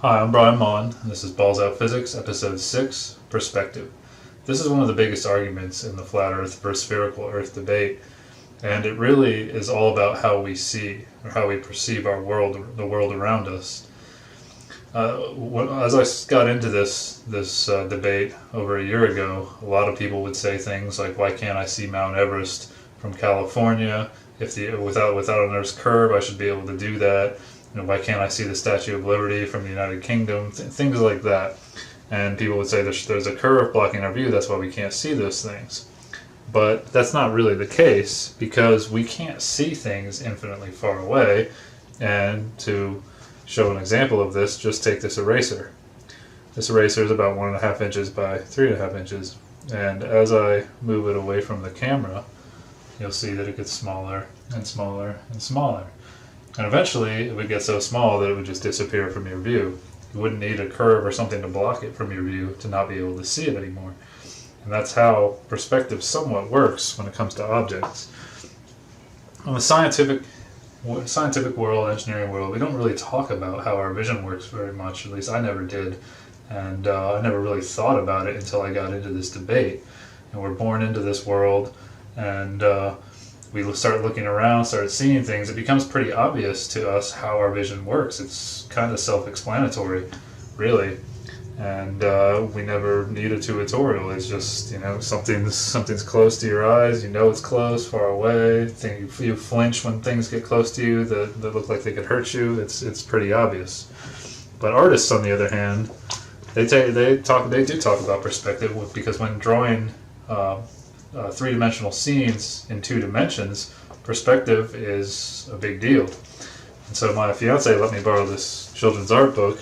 Hi, I'm Brian Mullin, and this is Balls Out Physics, Episode 6, Perspective. This is one of the biggest arguments in the flat Earth versus spherical Earth debate, and it really is all about how we see, or how we perceive our world, the world around us. As I got into this debate over a year ago, a lot of people would say things like, "Why can't I see Mount Everest from California? Without an Earth's curve, I should be able to do that. Why can't I see the Statue of Liberty from the United Kingdom?" Things like that. And people would say there's a curve blocking our view, that's why we can't see those things. But that's not really the case, because we can't see things infinitely far away. And to show an example of this, just take this eraser. This eraser is about 1.5 inches by 3.5 inches. And as I move it away from the camera, you'll see that it gets smaller and smaller and smaller. And eventually it would get so small that it would just disappear from your view. You wouldn't need a curve or something to block it from your view to not be able to see it anymore. And that's how perspective somewhat works when it comes to objects. In the scientific world, engineering world, we don't really talk about how our vision works very much. At least I never did. And I never really thought about it until I got into this debate. And we're born into this world, and we start looking around, start seeing things. It becomes pretty obvious to us how our vision works. It's kind of self-explanatory, really. And we never need a tutorial. It's just, something's close to your eyes. You know it's close, far away. You flinch when things get close to you that look like they could hurt you. It's pretty obvious. But artists, on the other hand, they do talk about perspective, because when drawing three-dimensional scenes in 2 dimensions, perspective is a big deal. And so my fiance let me borrow this children's art book,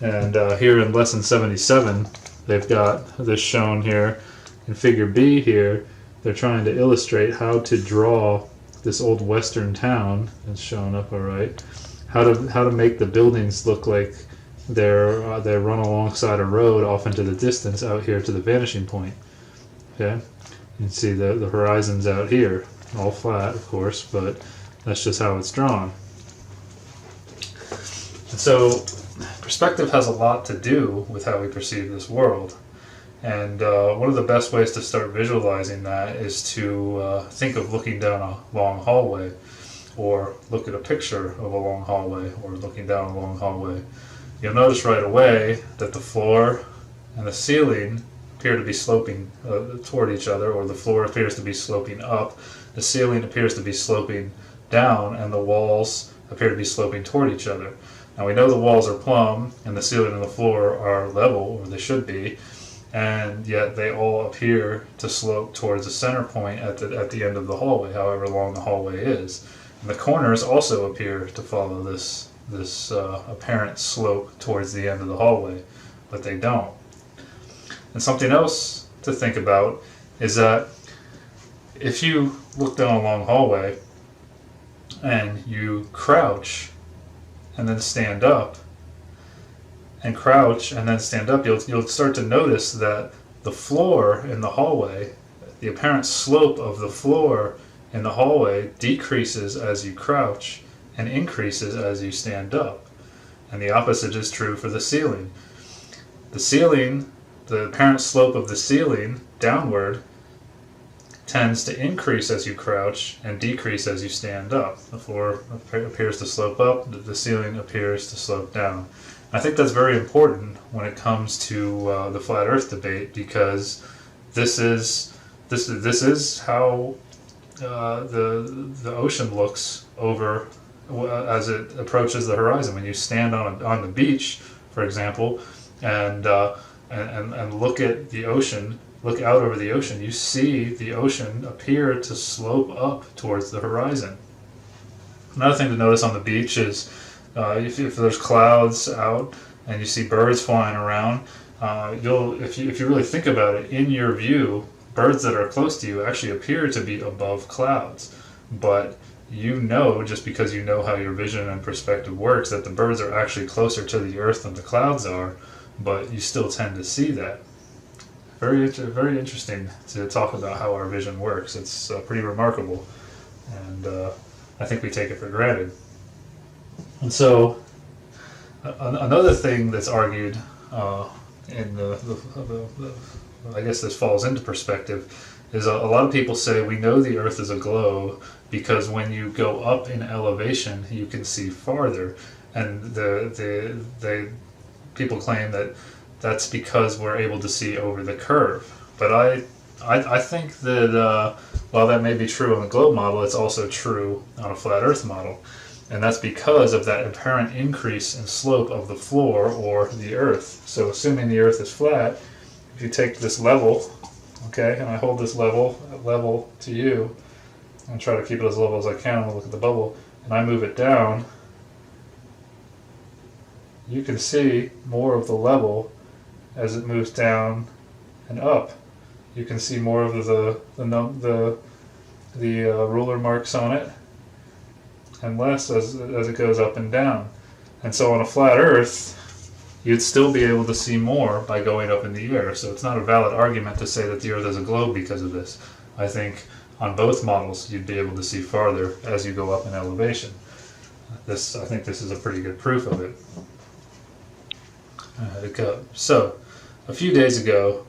and here in lesson 77 they've got this shown here in figure B. Here they're trying to illustrate how to draw this old western town. It's shown up all right. How to make the buildings look like they run alongside a road off into the distance out here to the vanishing point. Okay. You can see the horizon's out here, all flat, of course, but that's just how it's drawn. And so perspective has a lot to do with how we perceive this world. And one of the best ways to start visualizing that is to think of looking down a long hallway, or look at a picture of a long hallway, or looking down a long hallway. You'll notice right away that the floor and the ceiling appear to be sloping toward each other, or the floor appears to be sloping up, the ceiling appears to be sloping down, and the walls appear to be sloping toward each other. Now we know the walls are plumb, and the ceiling and the floor are level, or they should be, and yet they all appear to slope towards the center point at the end of the hallway, however long the hallway is. And the corners also appear to follow this apparent slope towards the end of the hallway, but they don't. And something else to think about is that if you look down a long hallway and you crouch and then stand up, and crouch and then stand up, you'll start to notice that the floor in the hallway, the apparent slope of the floor in the hallway, decreases as you crouch and increases as you stand up. And the opposite is true for the ceiling. The apparent slope of the ceiling downward tends to increase as you crouch and decrease as you stand up. The floor appears to slope up, the ceiling appears to slope down. I think that's very important when it comes to the flat Earth debate, because this is how the ocean looks over as it approaches the horizon. When you stand on the beach, for example, and look at the ocean, look out over the ocean, you see the ocean appear to slope up towards the horizon. Another thing to notice on the beach is if there's clouds out and you see birds flying around, if you really think about it, in your view, birds that are close to you actually appear to be above clouds. But just because you know how your vision and perspective works, that the birds are actually closer to the earth than the clouds are, but you still tend to see that. Very interesting to talk about how our vision works. It's pretty remarkable, and I think we take it for granted. And so Another thing that's argued in I guess this falls into perspective, is a lot of people say we know the Earth is a globe because when you go up in elevation, you can see farther, and the people claim that that's because we're able to see over the curve. But I think that while that may be true on a globe model, it's also true on a flat Earth model. And that's because of that apparent increase in slope of the floor or the Earth. So assuming the Earth is flat, if you take this level, okay, and I hold this level to you, and try to keep it as level as I can, and look at the bubble, and I move it down, you can see more of the level as it moves down and up. You can see more of the ruler marks on it, and less as it goes up and down. And so on a flat Earth, you'd still be able to see more by going up in the air. So it's not a valid argument to say that the Earth is a globe because of this. I think on both models you'd be able to see farther as you go up in elevation. I think this is a pretty good proof of it. So a few days ago,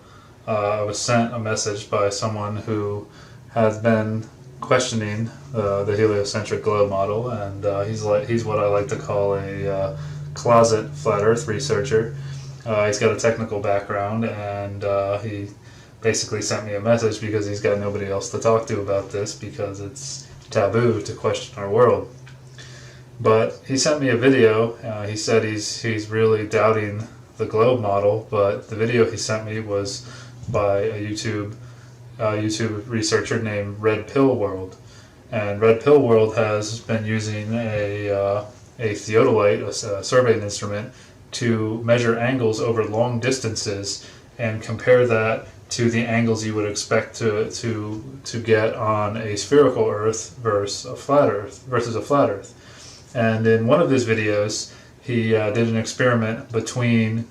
I was sent a message by someone who has been questioning the heliocentric globe model, and he's what I like to call a closet flat Earth researcher. He's got a technical background, and he basically sent me a message because he's got nobody else to talk to about this because it's taboo to question our world. But he sent me a video. He said he's really doubting the globe model, but the video he sent me was by a YouTube researcher named Red Pill World. And Red Pill World has been using a theodolite, a surveying instrument, to measure angles over long distances and compare that to the angles you would expect to get on a spherical Earth versus a flat Earth. And in one of his videos, he did an experiment between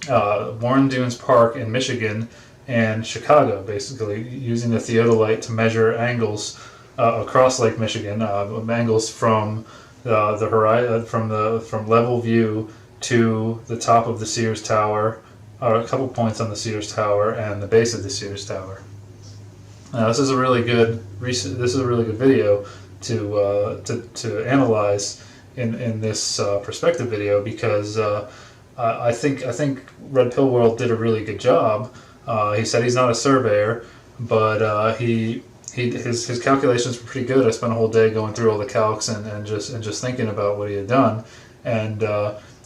Warren Dunes Park in Michigan and Chicago, basically using the theodolite to measure angles across Lake Michigan, angles from the horizon, from level view to the top of the Sears Tower, or a couple points on the Sears Tower, and the base of the Sears Tower. This is a really good video to analyze in this perspective video, because I think Red Pill World did a really good job. He said he's not a surveyor, but his calculations were pretty good. I spent a whole day going through all the calcs and just thinking about what he had done, and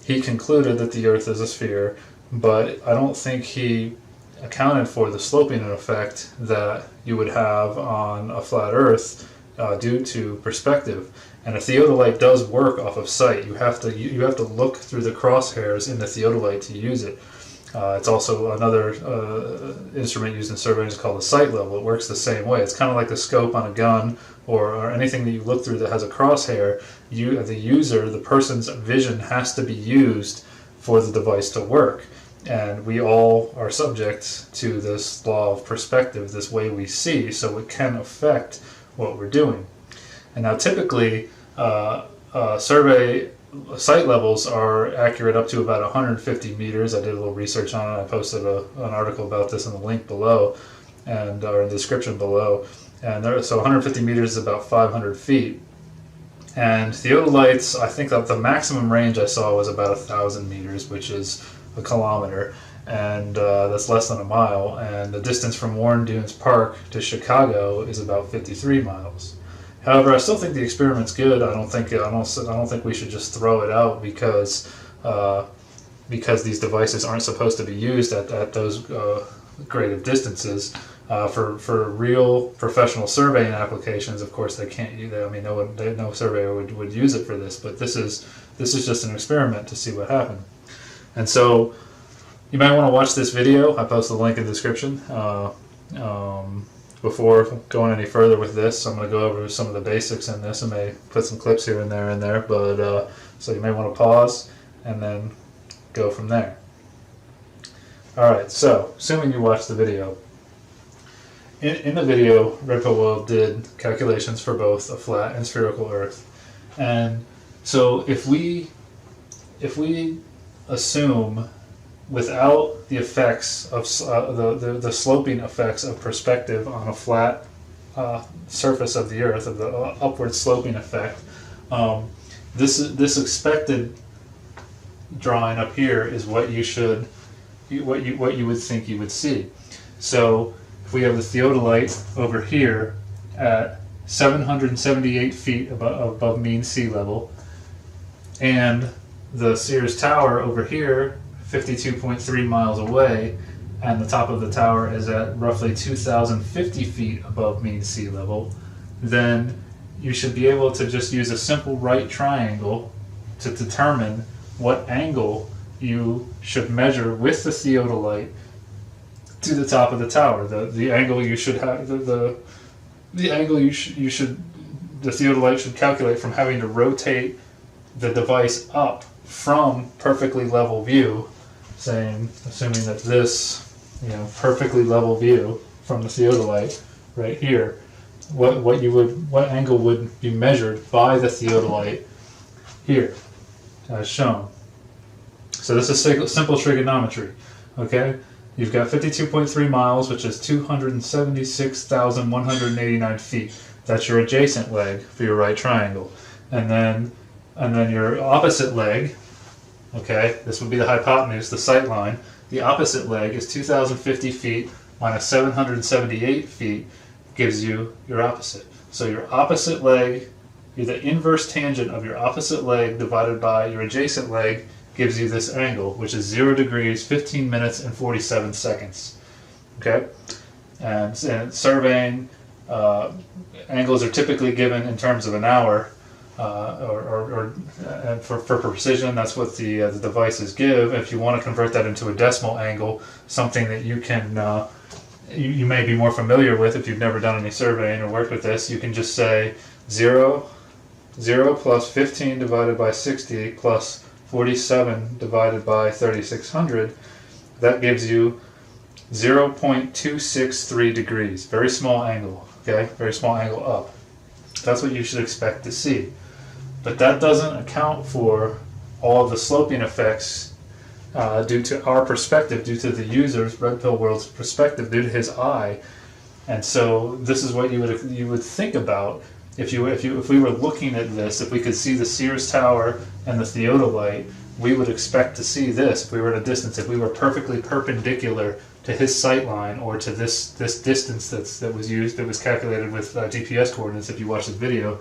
he concluded that the Earth is a sphere, but I don't think he accounted for the sloping effect that you would have on a flat Earth due to perspective. And a theodolite does work off of sight. You have to look through the crosshairs in the theodolite to use it. It's also another instrument used in surveying is called a sight level. It works the same way. It's kind of like the scope on a gun or anything that you look through that has a crosshair. The person's vision has to be used for the device to work. And we all are subject to this law of perspective, this way we see, so it can affect what we're doing. And now typically, survey sight levels are accurate up to about 150 meters. I did a little research on it. I posted an article about this in the link below, or in the description below. And so 150 meters is about 500 feet. And theodolites, I think that the maximum range I saw was about 1,000 meters, which is a kilometer, and that's less than a mile. And the distance from Warren Dunes Park to Chicago is about 53 miles. However, I still think the experiment's good. I don't think we should just throw it out because these devices aren't supposed to be used at those great of distances. For real professional surveying applications, of course, they can't use it. I mean, no surveyor would use it for this. But this is just an experiment to see what happened. And so, you might want to watch this video. I posted the link in the description. Before going any further with this, I'm going to go over some of the basics in this. I may put some clips here and there, but so you may want to pause and then go from there. Alright, so assuming you watched the video. In the video, Red Pill World did calculations for both a flat and spherical Earth. And so if we if we assume without the effects of the sloping effects of perspective on a flat surface of the Earth, of the upward sloping effect, this expected drawing up here is what you would think you would see. So if we have the theodolite over here at 778 feet above mean sea level, and the Sears Tower over here 52.3 miles away, and the top of the tower is at roughly 2,050 feet above mean sea level, then you should be able to just use a simple right triangle to determine what angle you should measure with the theodolite to the top of the tower. The angle you should have, the angle the theodolite should calculate from having to rotate the device up from perfectly level view, assuming that this, perfectly level view from the theodolite right here, what angle would be measured by the theodolite here, as shown. So this is simple trigonometry, okay? You've got 52.3 miles, which is 276,189 feet. That's your adjacent leg for your right triangle. And then your opposite leg, okay, this would be the hypotenuse, the sight line. The opposite leg is 2,050 feet minus 778 feet gives you your opposite. So your opposite leg, the inverse tangent of your opposite leg divided by your adjacent leg gives you this angle, which is 0 degrees, 15 minutes, and 47 seconds. Okay? And surveying, angles are typically given in terms of an hour, and for precision, that's what the devices give. If you want to convert that into a decimal angle, something that you can you may be more familiar with if you've never done any surveying or worked with this, you can just say 0 plus 15 divided by 60 plus 47 divided by 3600. That gives you 0.263 degrees. Very small angle, okay? Very small angle up. That's what you should expect to see. But that doesn't account for all of the sloping effects due to our perspective, due to the user's, Red Pill World's perspective, due to his eye. And so this is what you would think about if we were looking at this. If we could see the Sears Tower and the theodolite, we would expect to see this. If we were at a distance, if we were perfectly perpendicular to his sight line, or to this distance that was calculated with GPS coordinates, if you watch the video,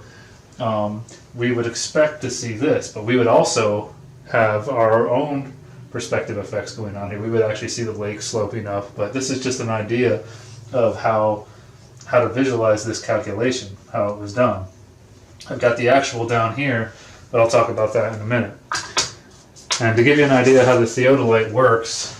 we would expect to see this. But we would also have our own perspective effects going on here. We would actually see the lake sloping up. But this is just an idea of how to visualize this calculation, how it was done. I've got the actual down here, but I'll talk about that in a minute. And to give you an idea how the theodolite works,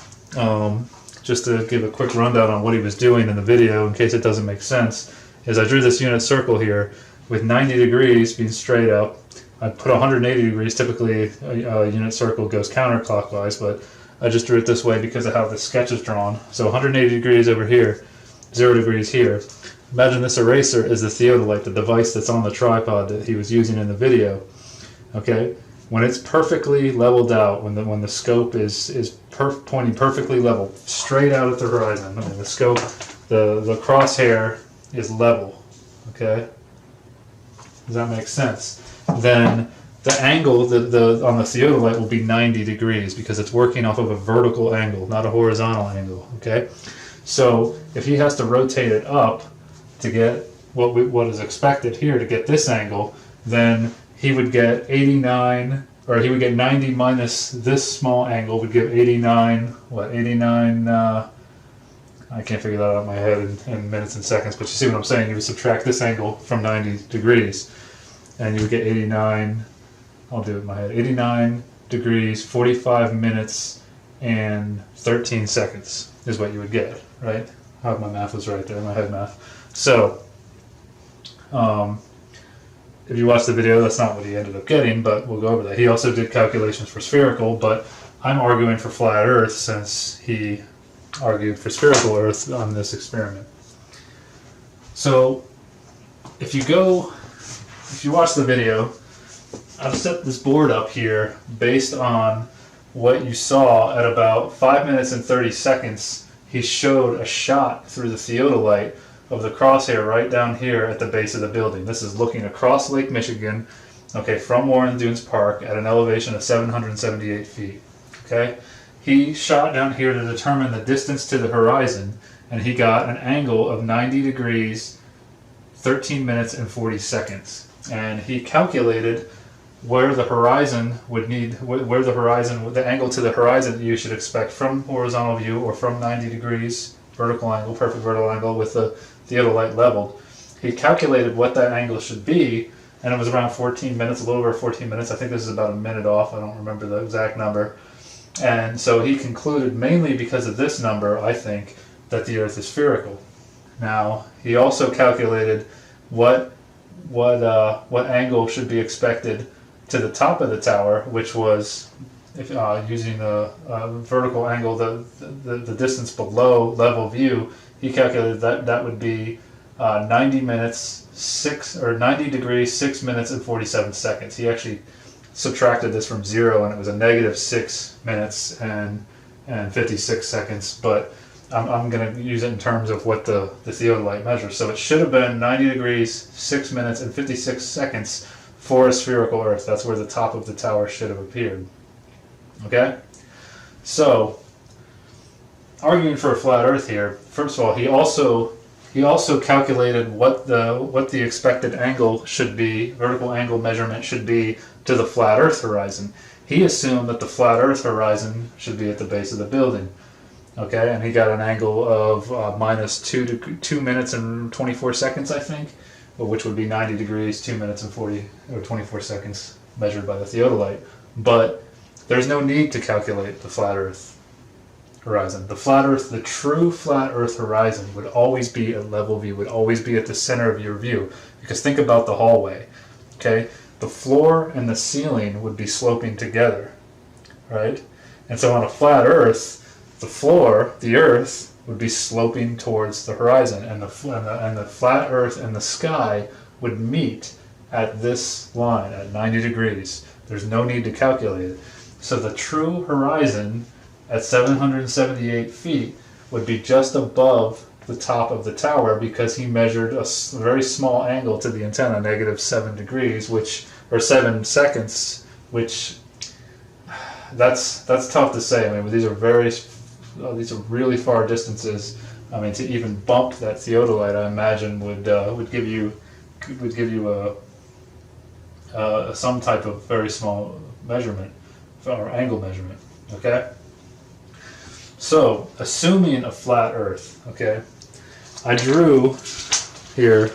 just to give a quick rundown on what he was doing in the video in case it doesn't make sense, is I drew this unit circle here with 90 degrees being straight up. I put 180 degrees. Typically a unit circle goes counterclockwise, but I just drew it this way because of how the sketch is drawn. So 180 degrees over here, 0 degrees here. Imagine this eraser is the theodolite, the device that's on the tripod that he was using in the video. Okay, when it's perfectly leveled out, when the scope is pointing perfectly level, straight out at the horizon. I mean, the scope, the crosshair is level. Okay, does that make sense? Then the angle on the theodolite will be 90 degrees because it's working off of a vertical angle, not a horizontal angle. Okay, so if he has to rotate it up to get what is expected here to get this angle, then he would get 89, or he would get 90 minus this small angle would give 89, 89, I can't figure that out in my head in minutes and seconds, but you see what I'm saying. You would subtract this angle from 90 degrees, and you would get 89, I'll do it in my head, 89 degrees, 45 minutes, and 13 seconds is what you would get, right? I hope my math was right there, my head math. So, if you watch the video, that's not what he ended up getting, but we'll go over that. He also did calculations for spherical, but I'm arguing for flat Earth since he argued for spherical Earth on this experiment. So, if you watch the video, I've set this board up here based on what you saw at about 5 minutes and 30 seconds. He showed a shot through the theodolite of the crosshair right down here at the base of the building. This is looking across Lake Michigan, okay, from Warren Dunes Park at an elevation of 778 feet. Okay, he shot down here to determine the distance to the horizon, and he got an angle of 90 degrees, 13 minutes and 40 seconds. And he calculated where the horizon would need, where the horizon, the angle to the horizon that you should expect from horizontal view or from 90 degrees vertical angle, perfect vertical angle with the theodolite leveled. He calculated what that angle should be, and it was around 14 minutes, a little over 14 minutes. I think this is about a minute off. I don't remember the exact number. And so he concluded, mainly because of this number, I think, that the Earth is spherical. Now, he also calculated what angle should be expected to the top of the tower, which was, using the vertical angle, the distance below level view. He calculated that would be 90 degrees, 6 minutes and 47 seconds. He actually subtracted this from 0, and it was a negative 6 minutes and 56 seconds. But I'm going to use it in terms of what the theodolite measures. So it should have been 90 degrees, 6 minutes and 56 seconds for a spherical Earth. That's where the top of the tower should have appeared. Okay? So, arguing for a flat Earth here, first of all, he also calculated what the expected angle should be, vertical angle measurement should be to the flat Earth horizon. He assumed that the flat Earth horizon should be at the base of the building. Okay, and he got an angle of minus 2 minutes and 24 seconds, I think, which would be 90 degrees, 2 minutes and 24 seconds measured by the theodolite. But there's no need to calculate the flat Earth horizon. The flat Earth, the true flat Earth horizon would always be at level view, would always be at the center of your view. Because think about the hallway, okay? The floor and the ceiling would be sloping together, right? And so on a flat Earth, the floor, the Earth, would be sloping towards the horizon, and the flat Earth and the sky would meet at this line at 90 degrees. There's no need to calculate it. So the true horizon at 778 feet would be just above the top of the tower, because he measured a very small angle to the antenna, negative 7 degrees, or 7 seconds, which that's tough to say. I mean, these are really far distances. I mean, to even bump that theodolite, I imagine would give you some type of very small measurement or angle measurement. Okay. So, assuming a flat Earth, okay, I drew here,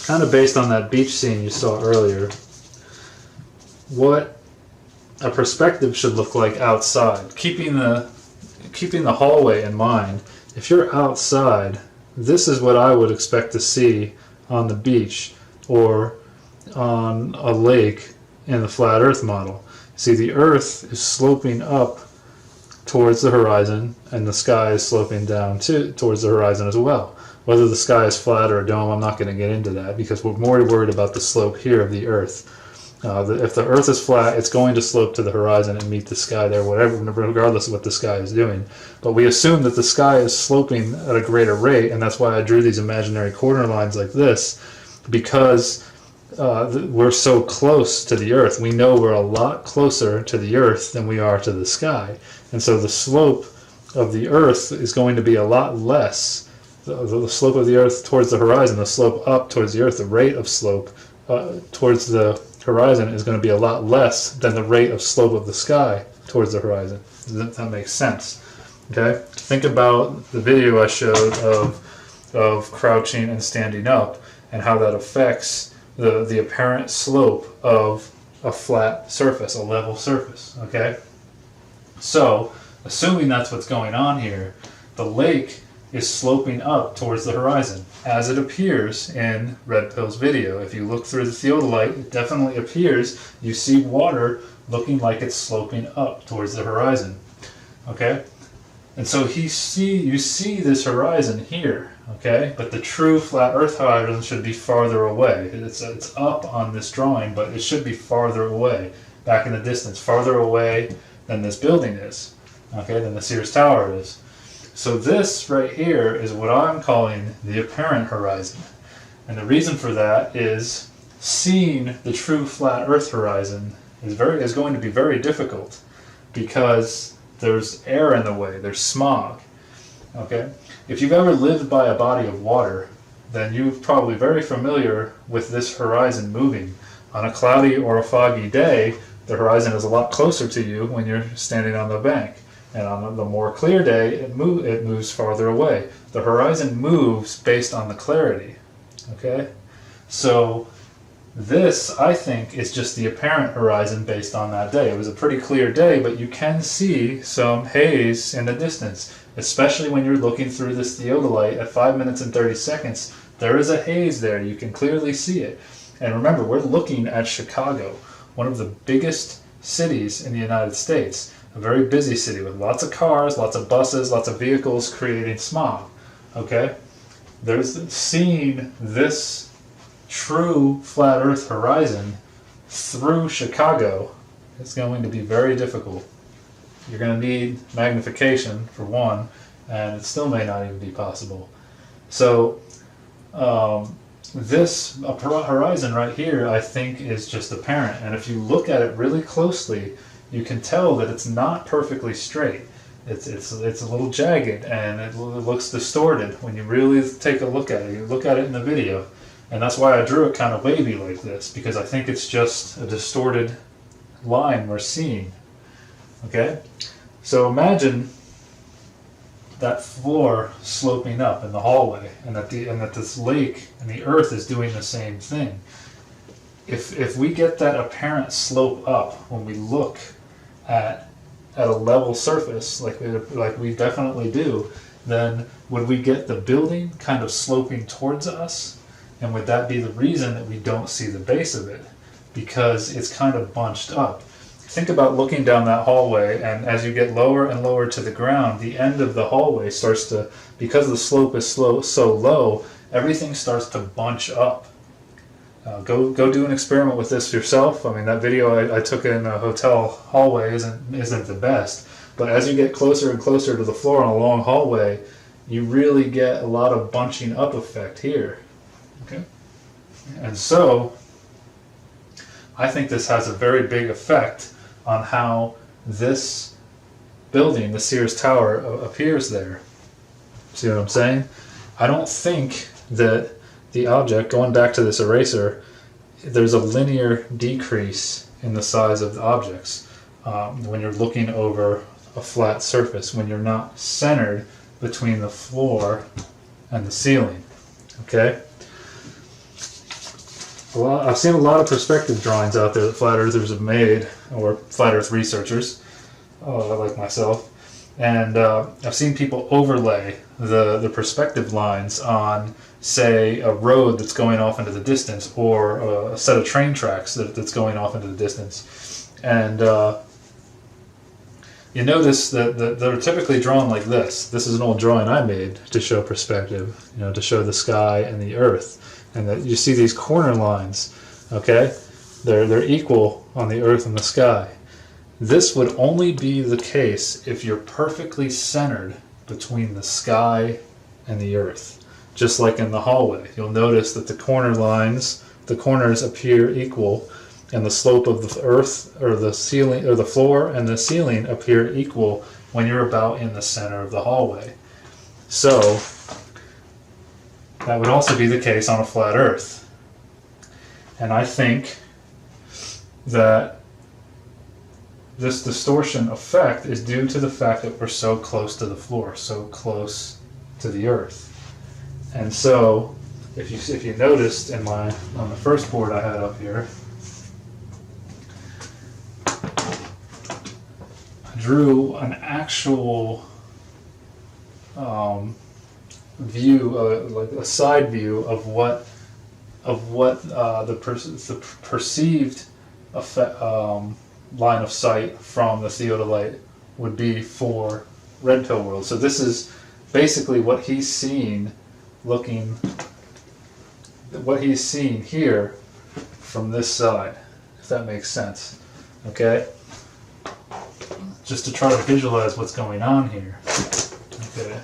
kind of based on that beach scene you saw earlier, what a perspective should look like outside, keeping the hallway in mind. If you're outside, this is what I would expect to see on the beach or on a lake in the flat Earth model. See, the Earth is sloping up towards the horizon, and the sky is sloping down towards the horizon as well. Whether the sky is flat or a dome, I'm not going to get into that, because we're more worried about the slope here of the Earth. If the Earth is flat, it's going to slope to the horizon and meet the sky there, regardless of what the sky is doing. But we assume that the sky is sloping at a greater rate, and that's why I drew these imaginary corner lines like this, because we're so close to the Earth. We know we're a lot closer to the Earth than we are to the sky. And so the slope of the Earth is going to be a lot less. The slope of the Earth towards the horizon, the slope up towards the Earth, the rate of slope towards the horizon is going to be a lot less than the rate of slope of the sky towards the horizon. That makes sense. Okay? Think about the video I showed of crouching and standing up, and how that affects the apparent slope of a flat surface, a level surface. Okay? So, assuming that's what's going on here, the lake is sloping up towards the horizon, as it appears in Red Pill's video. If you look through the theodolite, it definitely appears. You see water looking like it's sloping up towards the horizon. Okay? And so you see this horizon here, okay? But the true flat Earth horizon should be farther away. It's up on this drawing, but it should be farther away, back in the distance, farther away than this building is, okay, than the Sears Tower is. So this right here is what I'm calling the apparent horizon. And the reason for that is seeing the true flat Earth horizon is going to be very difficult because there's air in the way, there's smog. Okay? If you've ever lived by a body of water, then you're probably very familiar with this horizon moving. On a cloudy or a foggy day, the horizon is a lot closer to you when you're standing on the bank. And on the more clear day, it moves farther away. The horizon moves based on the clarity. Okay? So this, I think, is just the apparent horizon based on that day. It was a pretty clear day, but you can see some haze in the distance, especially when you're looking through this theodolite at 5 minutes and 30 seconds. There is a haze there. You can clearly see it. And remember, we're looking at Chicago, one of the biggest cities in the United States, a very busy city with lots of cars, lots of buses, lots of vehicles creating smog. Okay? Seeing this true flat Earth horizon through Chicago is going to be very difficult. You're going to need magnification for one, and it still may not even be possible. So this horizon right here, I think, is just apparent, and if you look at it really closely, you can tell that it's not perfectly straight. It's a little jagged, and it looks distorted when you really take a look at it. You look at it in the video. And that's why I drew it kind of wavy like this, because I think it's just a distorted line we're seeing. Okay? So imagine that floor sloping up in the hallway, and that this lake and the earth is doing the same thing. If we get that apparent slope up when we look at a level surface, like we definitely do, then would we get the building kind of sloping towards us? And would that be the reason that we don't see the base of it? Because it's kind of bunched up. Think about looking down that hallway, and as you get lower and lower to the ground, the end of the hallway starts to, because the slope is so low, everything starts to bunch up. Go do an experiment with this yourself. I mean, that video I took in a hotel hallway isn't the best, but as you get closer and closer to the floor on a long hallway, you really get a lot of bunching up effect here. Okay? And so, I think this has a very big effect on how this building, the Sears Tower, appears there. See what I'm saying? I don't think that the object, going back to this eraser, there's a linear decrease in the size of the objects when you're looking over a flat surface, when you're not centered between the floor and the ceiling. Okay? Well, I've seen a lot of perspective drawings out there that flat earthers have made, or flat earth researchers, like myself, and I've seen people overlay the perspective lines on, say, a road that's going off into the distance, or a set of train tracks that's going off into the distance, and you notice that they're typically drawn like this. This is an old drawing I made to show perspective, to show the sky and the earth. And that you see these corner lines, okay? They're equal on the earth and the sky. This would only be the case if you're perfectly centered between the sky and the earth. Just like in the hallway. You'll notice that the corners appear equal, and the slope of the earth, or the ceiling, or the floor and the ceiling appear equal when you're about in the center of the hallway. So, that would also be the case on a flat earth. And I think that this distortion effect is due to the fact that we're so close to the floor, so close to the earth. And so, if you noticed on the first board I had up here, I drew an actual view, like a side view of what the perceived effect, line of sight from the theodolite would be for red pill world. So this is basically what he's seeing, what he's seeing here from this side, if that makes sense. Okay? Just to try to visualize what's going on here. Okay.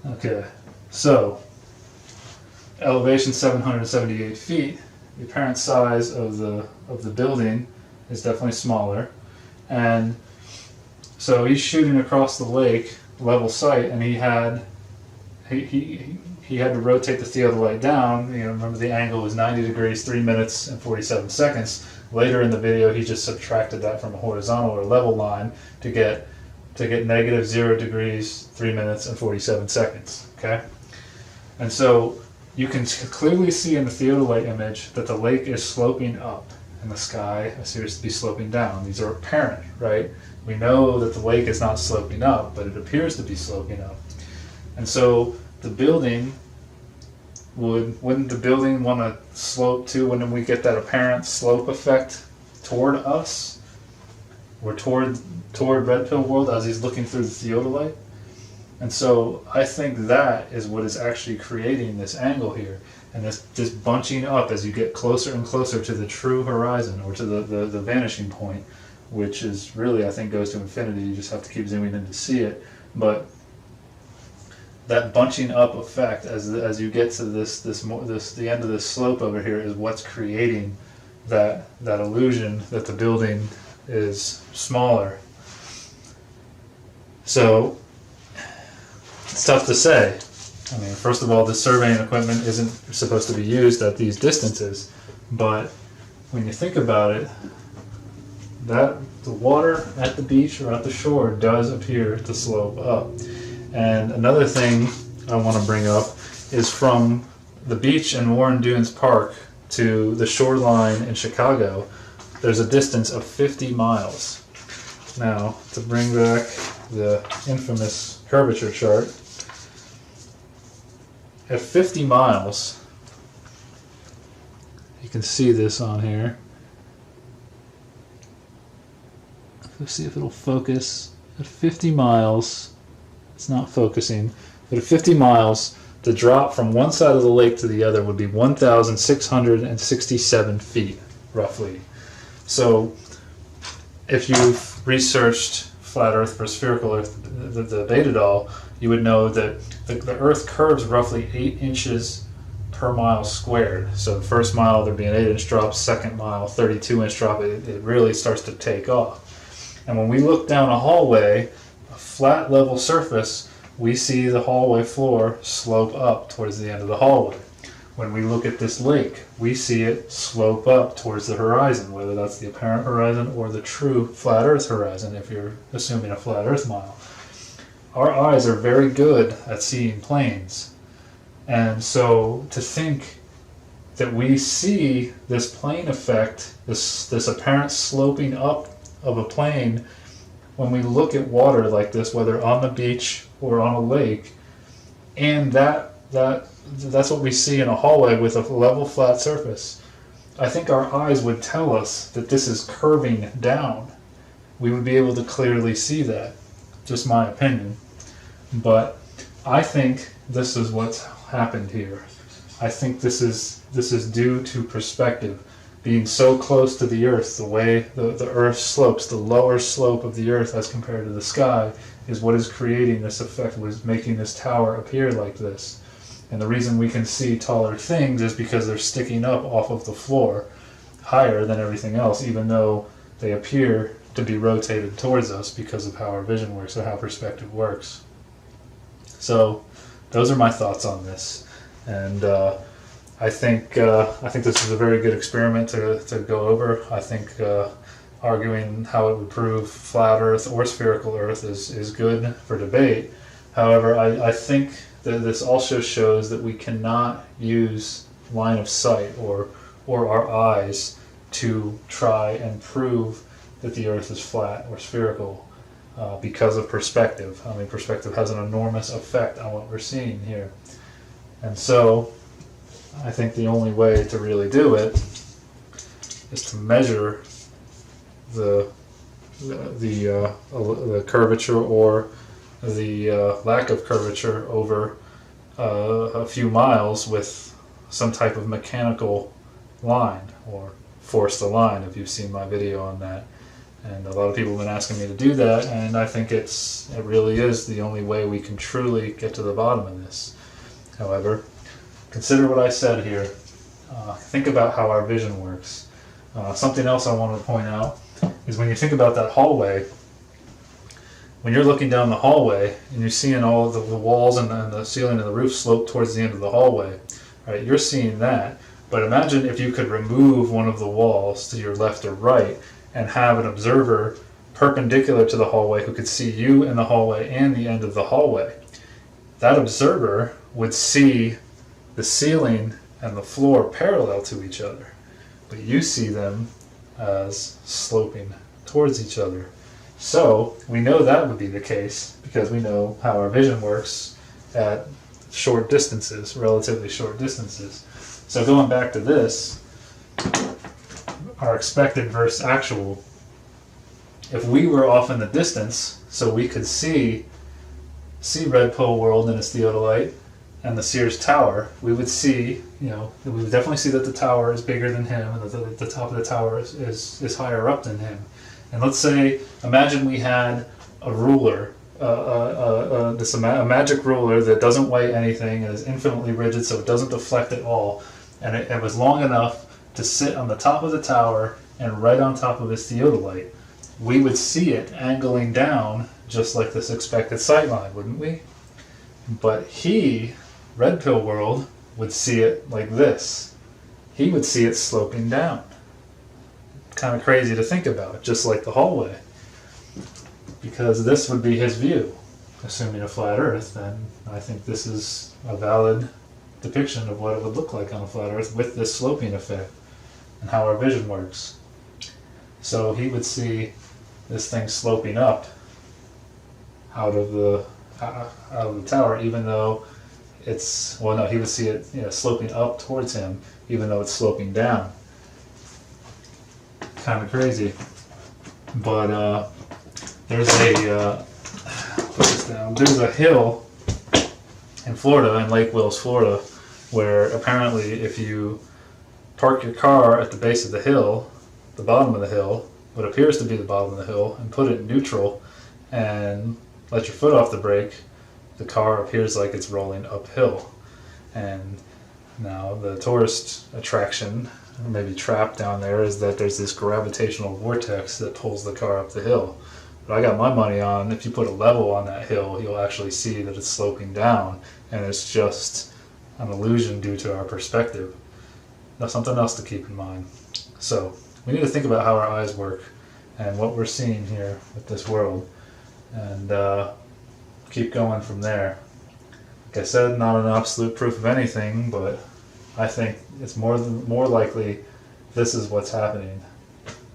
Okay. So, elevation 778 feet. The apparent size of the building is definitely smaller, and so he's shooting across the lake, level sight, and he had to rotate the theodolite down. You know, remember the angle was 90 degrees, 3 minutes and 47 seconds. Later in the video, he just subtracted that from a horizontal or level line to get negative 0 degrees, 3 minutes and 47 seconds. Okay, and so you can clearly see in the theodolite image that the lake is sloping up and the sky appears to be sloping down. These are apparent, right? We know that the lake is not sloping up, but it appears to be sloping up. And so the building wouldn't the building want to slope too? Wouldn't we get that apparent slope effect toward us or toward red pill world as he's looking through the theodolite? And so I think that is what is actually creating this angle here, and this bunching up as you get closer and closer to the true horizon, or to the vanishing point, which is really, I think, goes to infinity. You just have to keep zooming in to see it. But that bunching up effect as you get to the end of this slope over here is what's creating that illusion that the building is smaller. So it's tough to say. I mean, first of all, this surveying equipment isn't supposed to be used at these distances, but when you think about it, that the water at the beach or at the shore does appear to slope up. And another thing I want to bring up is from the beach in Warren Dunes Park to the shoreline in Chicago, there's a distance of 50 miles. Now, to bring back the infamous curvature chart, at 50 miles, you can see this on here. Let's see if it'll focus. At 50 miles, it's not focusing, but at 50 miles, the drop from one side of the lake to the other would be 1,667 feet, roughly. So, if you've researched flat Earth versus spherical Earth, the debate at all, you would know that the Earth curves roughly 8 inches per mile squared. So the first mile there'd be an 8-inch drop, second mile 32-inch drop. It really starts to take off. And when we look down a hallway, a flat level surface, we see the hallway floor slope up towards the end of the hallway. When we look at this lake, we see it slope up towards the horizon, whether that's the apparent horizon or the true flat Earth horizon, if you're assuming a flat Earth mile. Our eyes are very good at seeing planes. And so to think that we see this plane effect, this apparent sloping up of a plane, when we look at water like this, whether on the beach or on a lake, and that's what we see in a hallway with a level flat surface, I think our eyes would tell us that this is curving down. We would be able to clearly see that. Just my opinion. But I think this is what's happened here. I think this is due to perspective. Being so close to the Earth, the way the Earth slopes, the lower slope of the Earth as compared to the sky, is what is creating this effect, what is making this tower appear like this. And the reason we can see taller things is because they're sticking up off of the floor higher than everything else, even though they appear to be rotated towards us because of how our vision works or how perspective works. So those are my thoughts on this. And I think this is a very good experiment to go over. I think arguing how it would prove flat Earth or spherical Earth is good for debate. However, I think that this also shows that we cannot use line of sight or our eyes to try and prove that the Earth is flat or spherical because of perspective. I mean, perspective has an enormous effect on what we're seeing here. And so I think the only way to really do it is to measure the the curvature or the lack of curvature over a few miles with some type of mechanical line, or force the line, if you've seen my video on that. And a lot of people have been asking me to do that, and I think it really is the only way we can truly get to the bottom of this. However, consider what I said here. Think about how our vision works. Something else I wanted to point out is when you think about that hallway, when you're looking down the hallway and you're seeing all of the walls and the ceiling and the roof slope towards the end of the hallway, right? You're seeing that. But imagine if you could remove one of the walls to your left or right and have an observer perpendicular to the hallway who could see you in the hallway and the end of the hallway. That observer would see the ceiling and the floor parallel to each other, but you see them as sloping towards each other. So we know that would be the case because we know how our vision works at short distances, relatively short distances. So going back to this, our expected versus actual, if we were off in the distance so we could see Red Pill World and its theodolite and the Sears Tower, we would see, we would definitely see that the tower is bigger than him and that the top of the tower is higher up than him. And let's say, imagine we had a ruler, a magic ruler that doesn't weigh anything and is infinitely rigid so it doesn't deflect at all, and it was long enough to sit on the top of the tower and right on top of his theodolite. We would see it angling down just like this expected sightline, wouldn't we? But Red Pill World, would see it like this. He would see it sloping down. Kind of crazy to think about, just like the hallway. Because this would be his view. Assuming a flat Earth, then I think this is a valid depiction of what it would look like on a flat Earth with this sloping effect and how our vision works. So he would see this thing sloping up out of the tower, even though he would see it sloping up towards him, even though it's sloping down. Kind of crazy. But there's a hill in Florida, in Lake Wills, Florida, where apparently if you park your car at the base of the hill, the bottom of the hill, what appears to be the bottom of the hill, and put it in neutral and let your foot off the brake, the car appears like it's rolling uphill. And now the tourist attraction, maybe trap down there, is that there's this gravitational vortex that pulls the car up the hill. But I got my money on, if you put a level on that hill, you'll actually see that it's sloping down, and it's just an illusion due to our perspective. That's something else to keep in mind. So we need to think about how our eyes work and what we're seeing here with this world, and keep going from there. Like I said, not an absolute proof of anything, but I think it's more likely this is what's happening.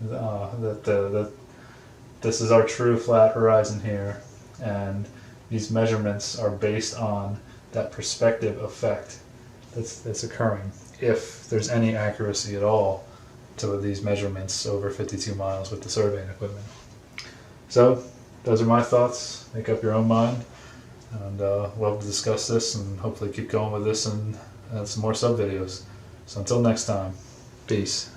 That this is our true flat horizon here, and these measurements are based on that perspective effect that's occurring, if there's any accuracy at all to these measurements over 52 miles with the surveying equipment. So those are my thoughts. Make up your own mind, and love to discuss this and hopefully keep going with this and some more sub videos. So until next time, peace.